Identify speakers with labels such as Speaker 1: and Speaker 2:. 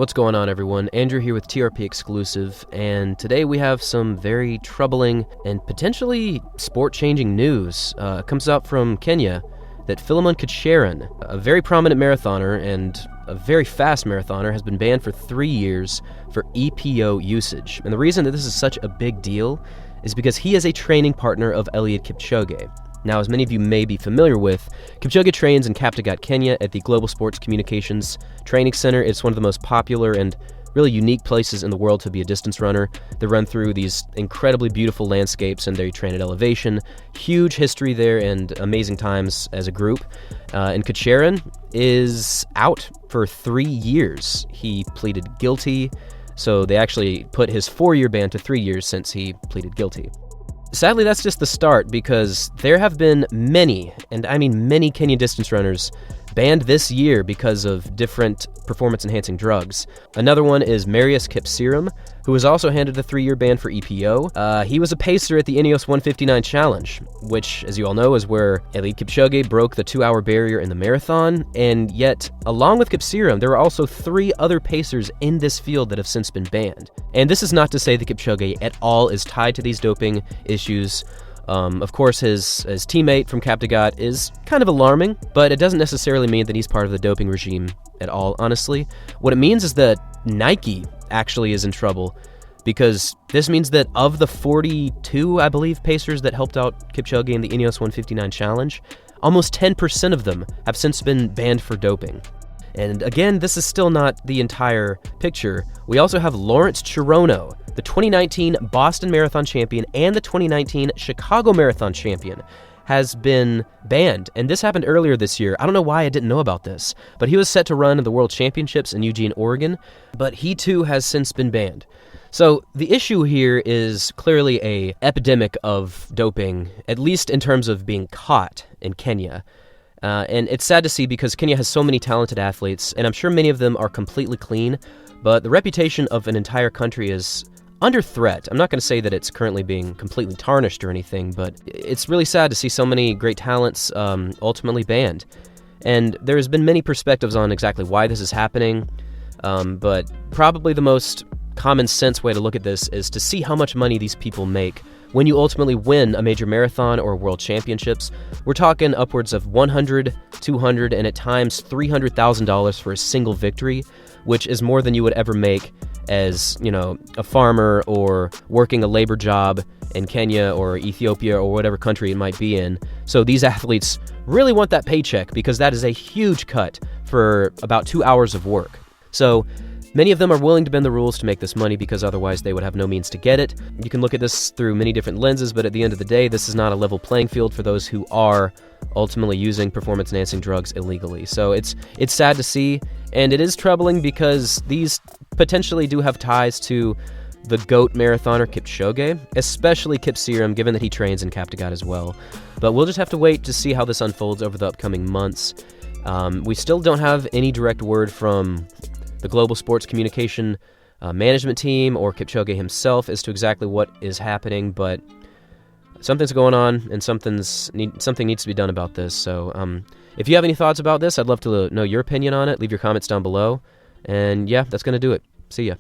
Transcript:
Speaker 1: What's going on, everyone? Andrew here with TRP Exclusive, and today we have some very troubling and potentially sport-changing news. It comes out from Kenya that Eliud Kipchoge, a very prominent marathoner and a very fast marathoner, has been banned for 3 years for EPO usage. And the reason that this is such a big deal is because he is a training partner of Eliud Kipchoge. Now, as many of you may be familiar with, Kipchoge trains in Kaptagat, Kenya at the Global Sports Communications Training Center. It's one of the most popular and really unique places in the world to be a distance runner. They run through these incredibly beautiful landscapes and they train at elevation. Huge history there and amazing times as a group. And Kipchoge is out for 3 years. He pleaded guilty, so they actually put his 4-year ban to 3 years since he pleaded guilty. Sadly, that's just the start, because there have been many, and I mean many, Kenyan distance runners banned this year because of different performance-enhancing drugs. Another one is Eliud Kipchoge, who was also handed a 3-year ban for EPO. He was a pacer at the Ineos 159 Challenge, which, as you all know, is where Eliud Kipchoge broke the 2-hour barrier in the marathon, and yet, along with Kipchoge, there are also 3 other pacers in this field that have since been banned. And this is not to say that Kipchoge at all is tied to these doping issues. Of course, his teammate from Kaptagat is kind of alarming, but it doesn't necessarily mean that he's part of the doping regime at all, honestly. What it means is that Nike actually is in trouble, because this means that of the 42, I believe, pacers that helped out Kipchoge in the Ineos 159 Challenge, almost 10% of them have since been banned for doping. And again, this is still not the entire picture. We also have Lawrence Chirono, the 2019 Boston Marathon champion and the 2019 Chicago Marathon champion, has been banned. And this happened earlier this year. I don't know why I didn't know about this, but he was set to run in the World Championships in Eugene, Oregon, but he too has since been banned. So the issue here is clearly an epidemic of doping, at least in terms of being caught in Kenya. And it's sad to see, because Kenya has so many talented athletes, and I'm sure many of them are completely clean, but the reputation of an entire country is under threat. I'm not going to say that it's currently being completely tarnished or anything, but it's really sad to see so many great talents ultimately banned. And there's been many perspectives on exactly why this is happening, but probably the most common sense way to look at this is to see how much money these people make when you ultimately win a major marathon or world championships. We're talking upwards of $100, $200, and at times $300,000 for a single victory, which is more than you would ever make as, a farmer or working a labor job in Kenya or Ethiopia or whatever country it might be in. So these athletes really want that paycheck, because that is a huge cut for about 2 hours of work. So many of them are willing to bend the rules to make this money, because otherwise they would have no means to get it. You can look at this through many different lenses, but at the end of the day, this is not a level playing field for those who are ultimately using performance-enhancing drugs illegally. So it's sad to see, and it is troubling, because these potentially do have ties to the GOAT marathoner Kipchoge, especially Kipchoge, given that he trains in Kaptagat as well. But we'll just have to wait to see how this unfolds over the upcoming months. We still don't have any direct word from the Global Sports Communication management team or Kipchoge himself as to exactly what is happening, but something's going on, and something needs to be done about this. So if you have any thoughts about this, I'd love to know your opinion on it. Leave your comments down below. And yeah, that's going to do it. See ya.